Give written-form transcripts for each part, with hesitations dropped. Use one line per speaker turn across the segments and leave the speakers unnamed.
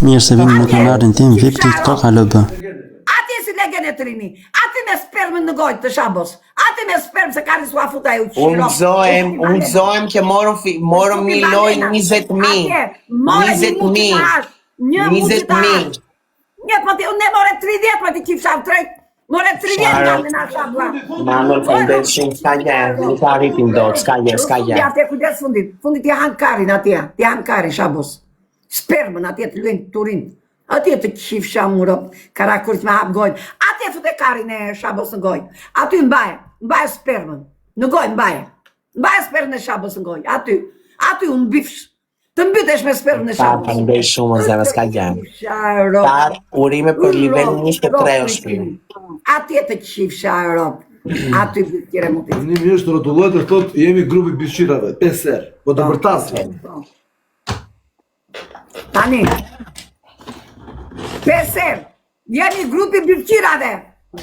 Mirë se vini në kanarin tim VIP TikTok LB.
Ati si legen e trini, ati me spermën në gojtë të shabos, ati me spermë se kari s'ua futa ju qiro.
Unë gëzohem që morëm një loj 20.000. 20.000.
Një muqit të ashtë. Një poti, unë ne more 30, poti qif shav trejt. More 30 nga në shabla.
Manuel, faleminderit shumë, s'ka gjë, nuk ka rritim dot, s'ka gjë.
Ja, te kujdes fundit. Fundit ja hanë karin atje, ti hanë karin shabos. Spermën atje të luajnë turin. Atje të qif shamuro, karakurit me hap gojnë. Atje fute karin e shabos në gojnë. Aty mbaje spermën. Në gojnë mbaje. Mbaje spermën e shabos në gojnë. Aty unë bifsh. Të mbytesh me spermën e shabos.
Faleminderit shumë, zemra, s'ka gjë. Tar urime për nivelin 23 është.
Atje të qif sharop. Aty tjere mutit.
Një mirë është rotullohet e thot jemi grupi biçirave, 5 herë. Po të bërtasë.
Tani, 5 herë, jemi grupi biçirave.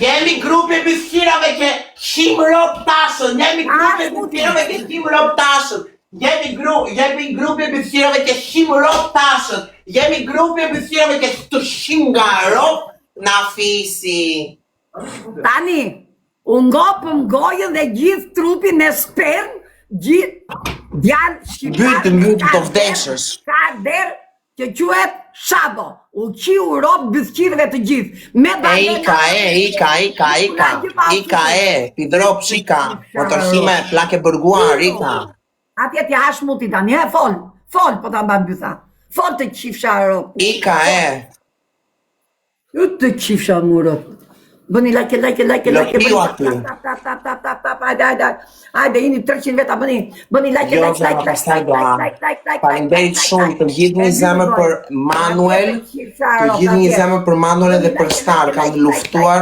Jemi grupi biçirave që shim rop tashën, jemi grupi biçirave që shim rop tashën. Jemi grupi biçirave që shim rop tashën. Jemi grupi biçirave që të shim nga rop na fisi.
Tani, unë ngopëm gojën dhe gjithë trupi me sperm, gjithë djanë shqiptarë.
Mbytë të vdeshës.
Ka derë që quhet shabo, u qiu ropë bëthqirëve të gjithë.
Ika, pidrop shika, motorhime, plake bërguar, ika.
Atje t'ja hash muti tani, fol, po ta mba bëtha. Fol të qifsha ropë.
Ika,
Ju të qifsha murot. Bëni like.
Lopiu aty.
Hajde, jini 300 veta, bëni like.
Faleminderit shumë, të gjithë një zemër për Manuel, edhe për Star, kanë luftuar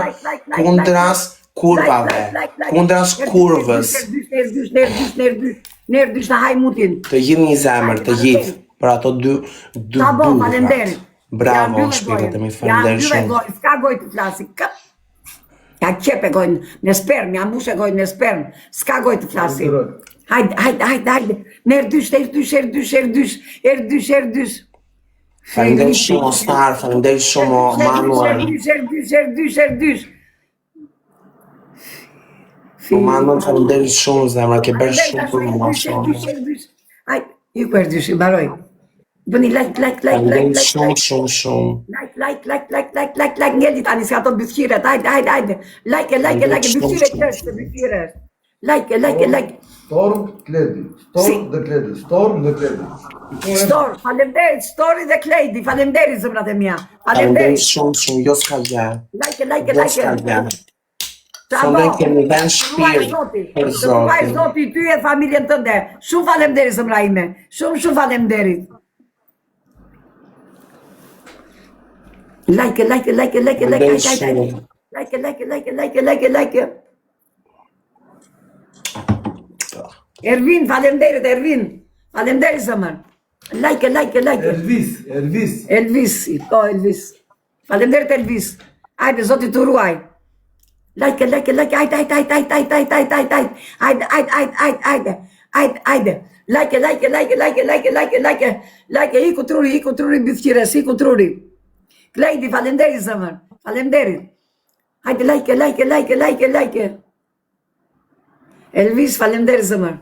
kundras kurvave, kundras kurvës.
Nerdysh në hajmutin.
Të gjithë një zemër, të gjithë, për ato dy
falenderit.
Bravo, shpirët e mi, faleminderit shumë.
Ska gojë të flasi, ja qepe gojnë në sperm, ja mushe gojnë në sperm, s'ka gojë të flasi. Hajde, erdysh.
Faleminderit shumë, Star, faleminderit shumë, Manuel.
Erdysh.
Manuel, faleminderit shumë, zemra, ke bërë shumë për mua shumë.
Hajde, ju për erdysh, i baroj. Bëni like.
Faleminderit shumë.
Like, ngelli tani s'ka to bëthqiret, hajde. Like, bëthqiret është. Like.
Storm dhe Kledi.
Storm, falemderit, Storm dhe Kledi, falemderit zëmrat e mia.
Faleminderit shumë, jo s'ka gjë.
Like.
Sonde kemi vend shpirt për Zotin.
Vaj Zoti ty e familjen tënde. Shumë falemderit zëmra ime. Shumë falemderit. Like. Ervin, falemderit zëmër. Like. Elvis. Falemderit Elvis. Hajde, Zoti të ruaj. Like, hajde. Like, iku truri bëthqires, iku truri. Klejdi, falemderit zëmër, falemderit. Hajde, like. Elvis, falemderit zëmër.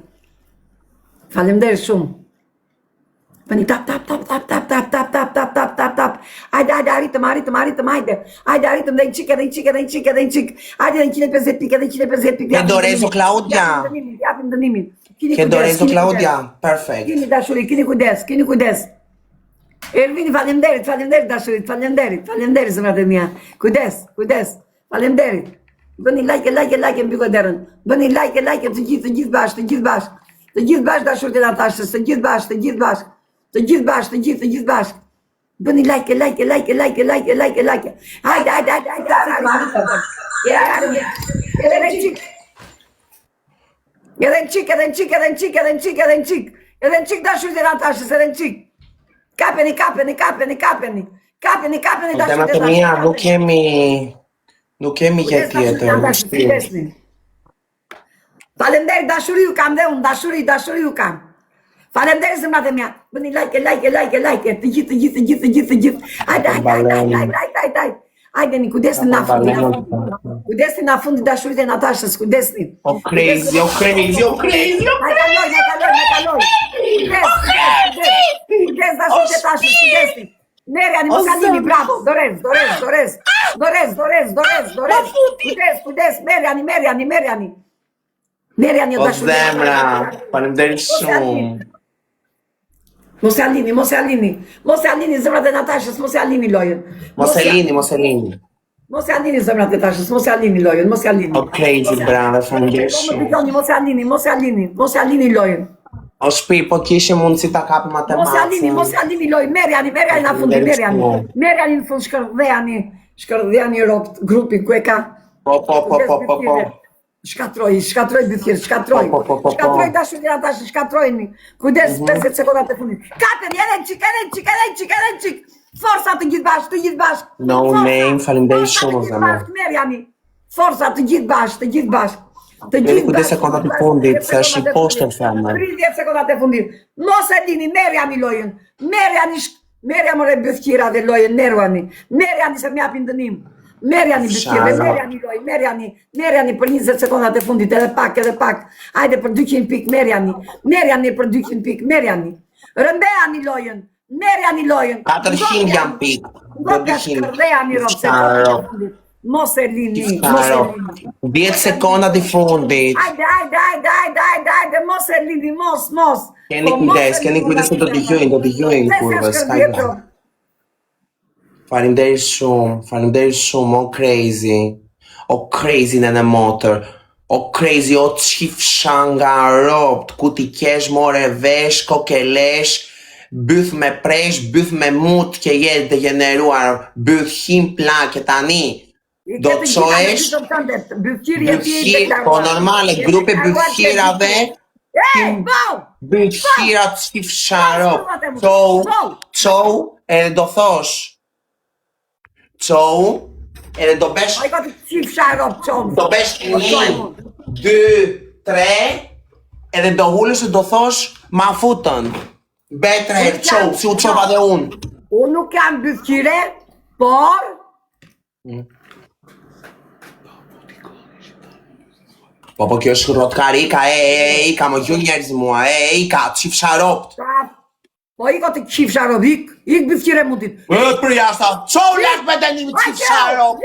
Falemderit shumë. Bëni tap. Hajde, arritëm, hajde. Hajde, arritëm dhe një qik. Hajde, dhe 150 pik.
Ke Dorezo Claudia.
Japim dënimin.
Ke Dorezo Claudia, perfekt.
Kini dashuri, kini kujdes. Ervini, falemderit dashurit, falemderit zëmrat e mia. Kujdes, falemderit. Bëni like mbi goderën. Bëni like të gjithë bashkë. Të gjithë bashkë dashurit e Natashës, të gjithë bashkë. Bëni like. Hajde. Edhe në qik dashurit e Natashës, edhe në qik. Kapeni.
Zemrat e mia, nuk kemi jetë tjetër.
Falemderit, dashuri ju kam dhe unë, dashuri ju kam. Faleminderit zemrat e mia. Bëni like, të gjithë. Hajde. Hajdeni, kujdesni na fundit. Kujdesni na fundit dashurit e Natashës, kujdesni.
O crazy.
Na kaloj. Kujdes dashurit e Natashës, kujdesni. Merjani, mos alini, bravo. Dorez. Kujdes, Merjani. Merjani,
O
dashurit.
zemra, faleminderit shumë.
Mos e alini zemrat e Natashës, mos e alini lojën.
Mos e lini.
Mos e alini zemrat e Natashës, mos e alini lojën, mos e alini.
O crazy, brava, faleminderit
Po më
shumë.
dëgjoni, mos e alini lojën.
O shpir, po kishe mundësi ta kapim atë
Mos e alini lojën, merjani na fundi, merjani në fund, shkërdhjani ropt, grupin ku e ka.
Po.
Shkatroj bëthirë, shkatroj dashurin Natashë, shkatrojni. Kujdes, 50 sekondat e fundit. Kapeni, edhe qik. Forsa të gjithë bashkë.
No name, faleminderit shumë, zemra.
Forsa të gjithë bashkë.
Kujdes sekondat e fundit, se është i poshtë në femër.
30 sekondat e fundit. Mos e lini, merjani lojën. Merja më bëthkira dhe lojën, merjani se m'japin dënim. Merjani bëthkira, merjani për 20 sekondat e fundit, edhe pak. Hajde për 200 pik, merjani për 200 pik, rëmbejani lojën.
400 jam pik. Do 200.
Mos e lini.
10 sekondat e fundit.
Hajde, mos e lini, mos.
Keni kujdes se do t'i gjojnë kurvës. Faleminderit shumë, o crazy në motor. O crazy, o qifsha nga ropt, ku ti kesh more vesh, kokelesh, byth me presh, byth me mut, ke jetë degeneruar, byth him plake tani. Do të qoesh, po normale, grupe bythirave, bythirat qifsha ropt, qou, edhe do thosh, edhe do besh 1, 2, 3, edhe do hullësh e do thosh ma futën. Betre herë qou, si u qova dhe unë.
Unë nuk jam bëthkire, por...
Po kjo është rotkari, ka më gjë njerëz mua, ka qifsha ropt.
Po iko të qifsha ropt, ik bëthkire mundit.
Për jashta, qou lash me denimi qifsha ropt.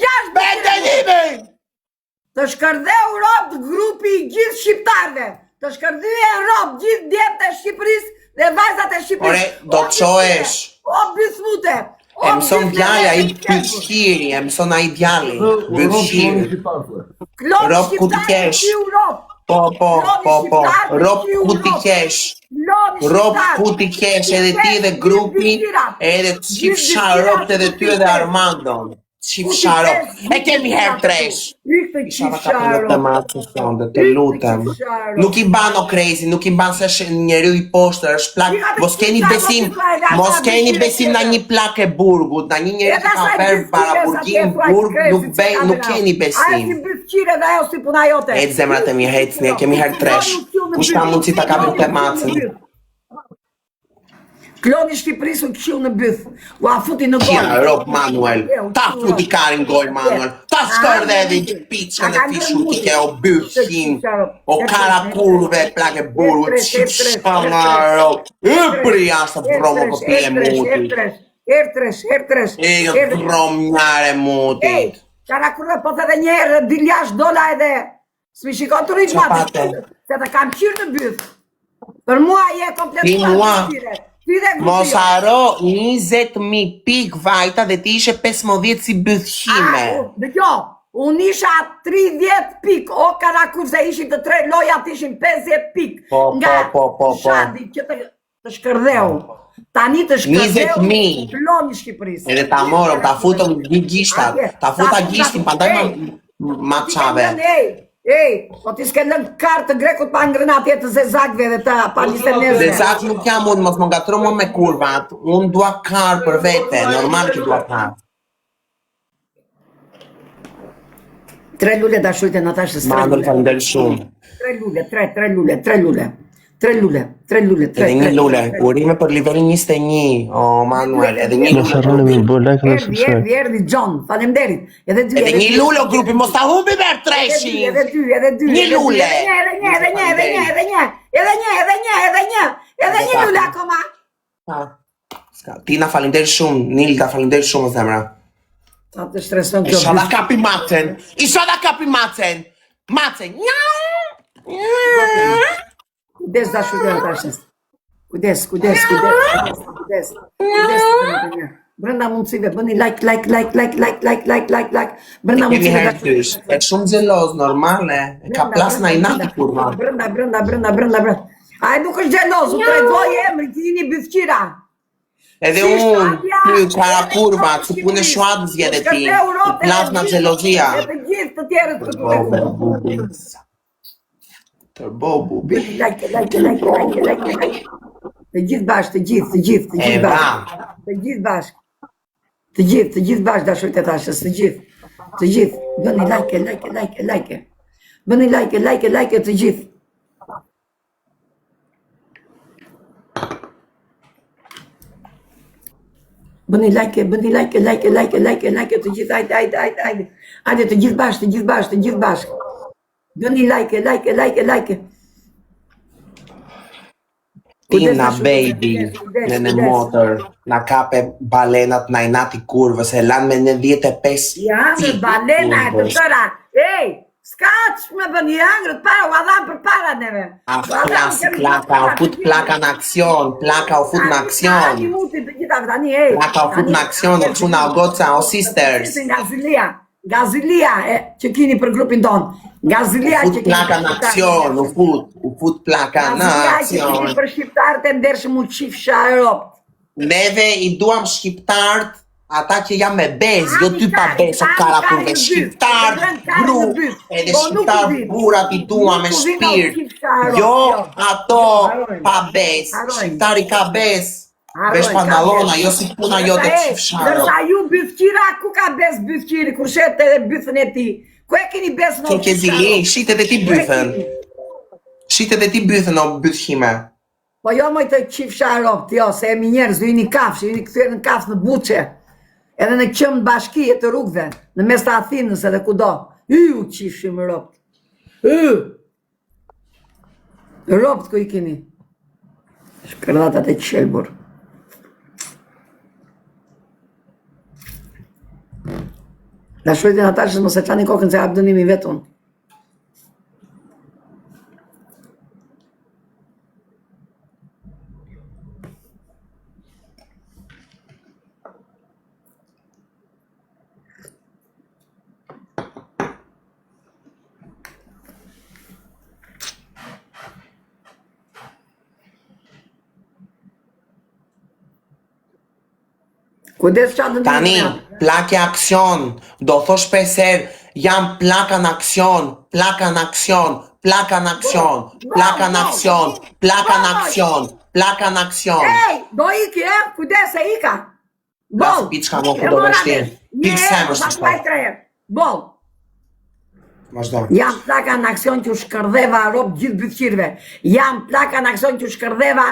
Jash
denimi!
Të shkërdheu ropt grupi i gjithë shqiptarve. Të shkërdheu ropt gjithë djemt e Shqipëris dhe vajzat e Shqipëris.
Ore, do të qoesh.
O bëthmute.
E mëson djali, a i bëthshiri, e mëson a i djali. Bëthshiri. Ropt ku t'i kesh. Po. Ropt ku t'i kesh. Ropt ku t'i kesh, edhe ti edhe grupi, edhe qifsha ropt edhe ty edhe Armandon. Qifsha ropt. E kemi herë tresh. Isha va kapën në të matë sonde, të lutem. Nuk i ban o crazy, nuk i ban se është njeri i poshtër, është plak. Mos keni besim na një plak e burgut, na një njeri që ka verë para burgin burg, nuk keni besim.
Ajo si bëthqire dhe ajo si puna jote.
E zemrat e mi hecni, e kemi herë tresh. Kush ka mundësi ta kapim të matën?
Kloni Shqipërisë u këshill në byth. U afuti në gol.
Kja, Rob Manuel. Ta futi karin gol, Manuel. Ta shkërde edhe i pichën e fishu ti ke o bythim. O karakurve plake burgu. Qifsha nga Rob. Për jashtë të promo këpile mutit.
Ertresh.
E prom njare mutit.
Karakurve po të dhe njerë, diljash dola edhe. S'mi shikon të rritë matë. Se të kam qyrë në byth. Për mua je kompletuar në qyre.
Mos haro 20.000 pik vajta dhe ti ishe 15 si bëthshime.
Dhe kjo, unë isha 30 pik, o karakur se ishin të 3 lojat ishin 50 pik.
Po.
Shadi që të shkërdheu. Tani të shkërdheu
20.000.
Ploni Shqipërisë.
Edhe ta morëm, ta futëm një gishtat. Ta futa gishtin, pandaj ma qave.
Po ti s'ke lënë kartë të grekut pa ngrëna atje të zezakve dhe të palisenerve.
Zezak nuk jam unë, mos më ngatru më me kurvat. Unë dua karë për vete, normal që dua karë.
3 lule dashurit e Natashës.
Mandër falënder shumë.
3 lule. 3 lule.
Edhe një lule, urime për nivelin 21, o Manuel, edhe një
Mos
lule.
harroni me bë like dhe subscribe.
Erdi John, faleminderit. Edhe
një lule o grupi, mos ta humbi ver treshin.
Edhe dy.
Një lule.
Edhe një lule akoma.
Tina faleminderit shumë, Nilda faleminderit shumë zemra.
Ta të streson
Isha da kapi macen. Macen.
Kujdes dashurë të tashës. Kujdes. Brenda mundësive, bëni like. Brenda
Kemi
mundësive
herë tysh. E shumë gjeloz, normale. E ka plas na i nati kurva.
Brenda. Ai nuk është gjeloz, u tregoj emri, ti jeni bythqira.
Edhe unë, ty, kara kurva, që punë shuat zjede ti. Plas na gjelozia.
E të gjithë të tjerët këtu.
Tërbobu.
Like. Të gjithë bashkë. Të gjithë bashkë dashurët e tashës, të gjithë. Bëni like. Bëni like të gjithë. Bëni like të gjithë, hajde. Hajde të gjithë bashkë. Bëni like.
Tina baby, në motor, na kape balenat na i nati kurvës, e lan me 95.
Janë balena e të tëra. Ej, s'ka që me bëni angrët, para, u adham për para neve.
Klasik, plaka, u fut plaka në aksion. Plaka u fut në aksion, o quna o goca, o sisters.
Gazilia, që kini për grupin tonë. Gazilia
U fut plaka në aksion, u fut plaka në
Gazilia që
aksion.
kini për shqiptarët e ndershëm u qifsha Europë.
Neve i duam shqiptarët, ata që jam me bez, jo ty pa bez, o kara kurve, shqiptarët, gru, edhe shqiptarët burat i duam me shpirt, jo ato pa bez, shqiptari ka bez, vesh pantalona, jo si puna jo të qifsharë.
Dërsa ju bythqira, ku ka bez bythqiri, kur shetë edhe bythën e ti? Ku e keni bez në
Ke zili, shite dhe ti bythën. Shite dhe ti bythën o bythime.
Po jo moj të qifsha Europë, jo, se emi njerëz, ju jeni kafsh, ju jeni këthyre në kafsh në buqe, edhe në qëmë bashkije të rrugve, në mes të Athinës edhe kudo. Ju qifshim Europë. Europë ku i keni. Shkërdatat e qelbur. Dashurit e Natashës mos e qani kokën se abdënimi vetun. Kujdes që atë
Tani, plake aksion, do thosh peser, jam plaka në aksion, plaka në aksion, plaka në aksion, plaka në aksion, plaka në aksion, plaka në aksion.
Ej, do iki, kujdes e ika.
Lasë
Bol.
piçka mo ku do me shtirë. Pikë semër së shtarë.
Bol.
Vazhdo.
Jam plaka në aksion që u shkërdheva Europë gjithë bythqirve. Jam plaka në aksion që u shkërdheva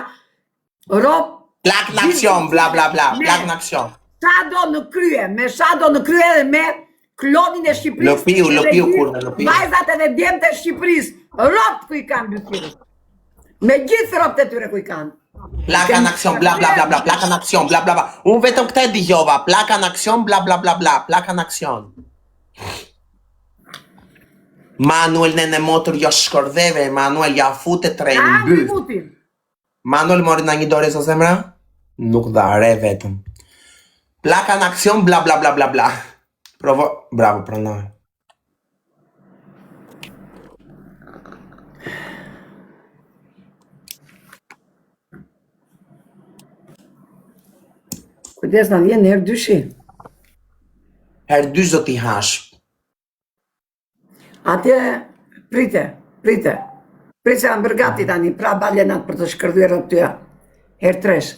Europë.
Plak në aksion, bla bla bla, plak në aksion.
Sa do në krye, me sa do në krye dhe me klonin e Shqipërisë.
Lëpiu, kurve, lëpiu.
Vajzat edhe djemët e Shqipërisë, Europë ku i kanë bythqirë. Me gjithë Europët e tyre ku i kanë.
Plaka në aksion, bla bla bla bla, plaka në aksion, bla bla bla. Unë vetëm këte digjova, plaka në aksion, bla bla bla bla, plaka në aksion. Manuel në motor jo shkordheve, Manuel ja fute trejnë në byth. Manuel mori në një dore, so zemra? Nuk dha, re vetëm. Plaka në aksion, bla bla bla bla bla. Provo, bravo, pranoj.
Kujdes në vjen herë dyshi.
Herë dysh do t'i hash.
Atje, prite. Prite se janë bërgati tani, pra balenat për të shkërduar atyja. Herë tresh,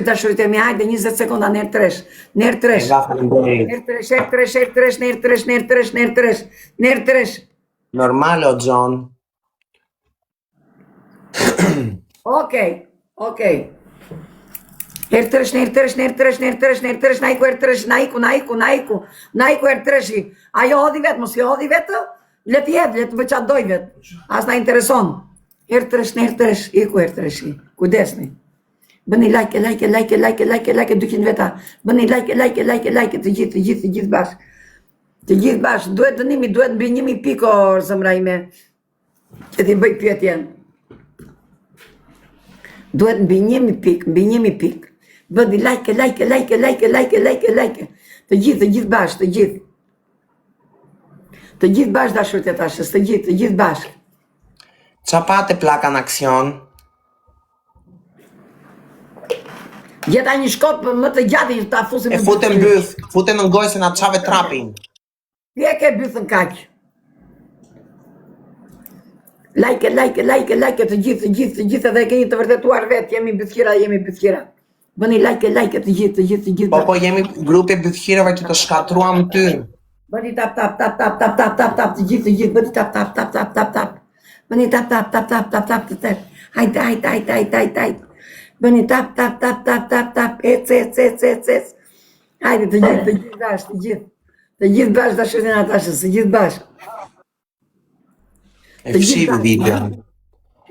dashurit e mi, hajde 20 sekonda, herë tresh. Herë tresh.
Normale o John.
Okej. Hertresh, naiku hertreshi. Ajo hodhi vetë, mos jo hodhi vetë, le të bëqa doj vetë. As na intereson. Hertresh, iku hertreshi. Kujdesni. Bëni like, 200 veta. Bëni like, të gjithë bashkë. Të gjithë bashkë, duhet dënimi, duhet mbi 1000 piko, zëmra ime. Që ti bëj pyetjen. Duhet mbi 1000 pik. Bëni like. Të gjithë bashkë, të gjithë. Të gjithë bashkë dashur të tashës, të gjithë bashkë.
Qa pate plaka në aksion?
Gjeta një shkop më të gjatë që ta fusim
E fute në gojë se na qave trapin.
Ti e ke bythën kaq. Like, të gjithë edhe e keni të vërtetuar vetë, jemi bythkira. Bëni like, të gjithë.
Po, jemi grupi bythkirave që të shkatruam ty.
Bëni tap, të gjithë, bëni tap. Bëni tap, të tërë. Hajde. Bëni tap, ec. Hajde, të gjithë bashkë, të gjithë. Të gjithë bashkë dashur të Natashës, të gjithë bashkë.
E fshivi videon. E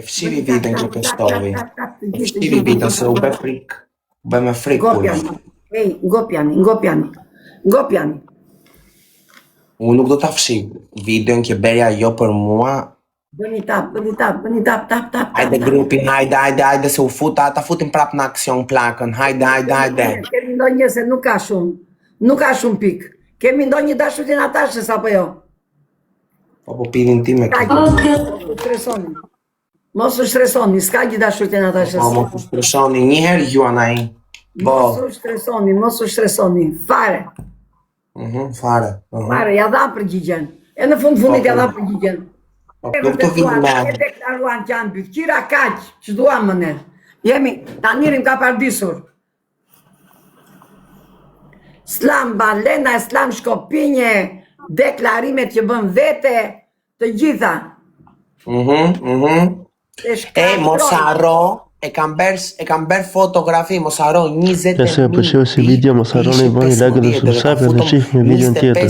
fshivi videon që postovi. E fshivi videon se u bë frik. U bë me frik.
Ngopjani.
Unë nuk do ta fshi videon që berja jo për mua.
Bëni tap.
Hajde grupin, hajde se u futa, ta futim prap në aksion plakën. Hajde.
Kemi ndonjë se nuk ka shumë pik. Kemi ndonjë dashur të Natashës apo jo?
Po pidin ti me këtë.
Mos u stresoni, s'ka gjë dashur të Natashës.
Mos u stresoni, njëherë juanaj.
Mos u stresoni, fare. Fare, ja dha përgjigjen. E në fundit ja dha përgjigjen.
Nuk të vinë me.
E deklaruan që janë bythkira kaq, që duam më ne. Jemi, ta njërim ka pardisur. Slam Balena, Slam Shkopinje, deklarimet që bën vete, të gjitha.
Mos harro, e kam bërë fotografi, mos harro 20.000.
Nëse pëlqeu si video, mos harroni bëni like dhe subscribe dhe shihni videon tjetër.